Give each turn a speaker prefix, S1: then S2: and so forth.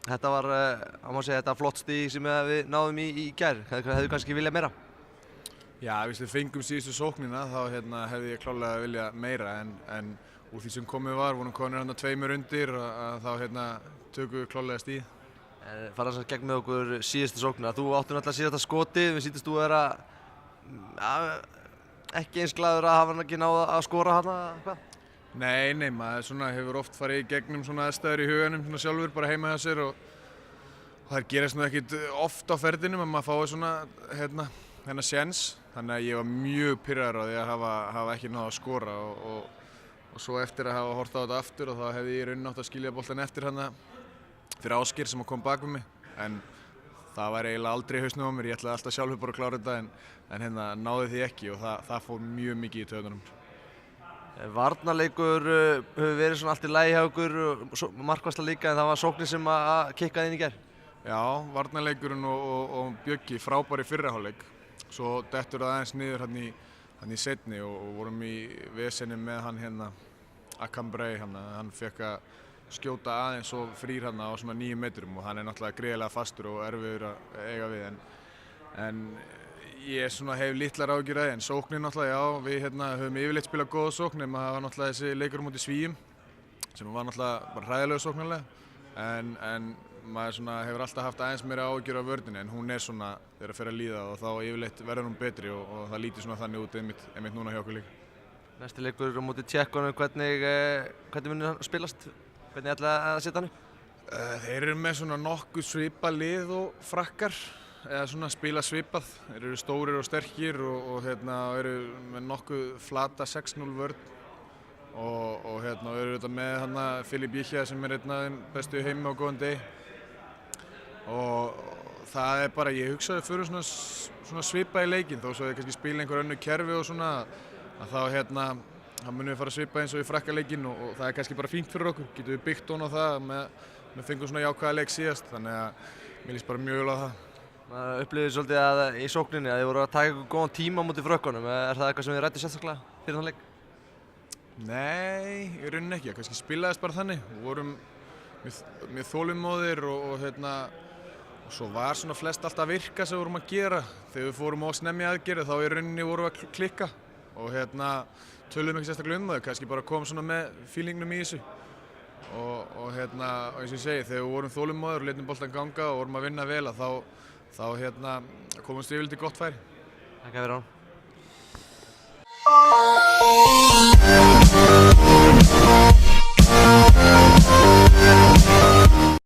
S1: Þetta var, má segja, þetta flott stig sem við náðum í gær. Hefðu kannski viljað meira?
S2: Já, við fengum síðustu sóknina, þá hefði ég klárlega viljað meira en úr því sem komið var, vorum konir 2 undir og þá tökum við klárlega stig.
S1: Fara þess að gegn með okkur síðustu sóknina. Þú áttu náttúrulega síðasta skotið, við sýndist þú vera ekki eins glaður að hafa hann ekki náð að skora hana, hvað?
S2: Nei, maður hefur oft farið í gegnum svona aðstæður í huganum svona sjálfur bara heima hjá sér og það gerast nú ekkert oft á ferðinum að maður fái svona þennan séns. Þannig að ég var mjög pirraður á því að hafa ekki náð að skora og svo eftir að hafa horft á þetta aftur og þá hefði ég í rauninni átt að skilja boltann eftir fyrir Ásgeir sem kom bak við mig. En það var eiginlega aldrei í hausnum á mér, ég ætlaði alltaf sjálfur bara að klára þetta en náði því ekki og það fór mjög mikið í taugarnar.
S1: Varnarleikur hefur verið svona allt í lagi hjá ykkur, markvarsla líka, en það var sóknin sem að kikkaði inn í gær.
S2: Já, varnarleikurinn og Bjöggi frábær í fyrri hálfleik. Svo dettur það aðeins niður hann í seinni og vorum í vesenni með hann Akambrey, hann fekk að skjóta aðeins og frýr á svona 9 metrum og hann náttúrulega gríðarlega fastur og erfiður að eiga við en ég hef litlar áhyggjur af því, en sóknin náttúrulega, já, við höfum yfirleitt spilað góða sókn, en það var náttúrulega þessi leikur á móti Svíum sem var náttúrulega bara hræðilega sóknarlega en maður hefur alltaf haft aðeins meira áhyggjur af vörninni en hún þegar að fer að líða og þá yfirleitt verður hún betri og það lítur þannig út einmitt núna hjá okkur líka.
S1: Næsti leikur á móti Tékkunum, hvernig mun hann spilast? Hvernig ætlaði að setja hann upp?
S2: Þeir eru með nokkuð svipað lið og Frakkar, eða spila svipað. Þeir eru stórir og sterkir og eru með nokkuð flata 6-0 vörn og eru með Filip Jíkja sem er einn af þeim bestu heimi á góðan degi. Og það er bara, ég hugsaði fyrir svona svipað í leikinn, þó svo þeir kannski spila einhver önnur kerfi og að þá munum við fara að svipa eins og í Frakkaleikin og það er kannski bara fínt fyrir okkur. Getum við byggt ofan á það með fengum svona jákvæða leik síðast, þannig að mér líst bara mjög vel á það.
S1: Maður upplifði svolítið að í sókninni að þið voru að taka góðan tíma á móti Frökkunum. Er það eitthvað sem þið ræddu sérstaklega fyrir þann leik?
S2: Nei, í rauninni ekki. Kannski spilaðist bara þannig. Við vorum mjög þolinmóðir og svo var flest allt að virka sem við vorum að gera. Þegar við fórum á snemmi aðgerð þá í rauninni vorum við að klikka og töluðum ekki sérstaklega það, kannski bara kom með feelingnum í þessu og eins og ég segi, þegar við vorum þolinmóðir og létum boltann ganga og vorum að vinna vel þá komumst við yfirleitt í gott færi.
S1: Takk fyrir hann.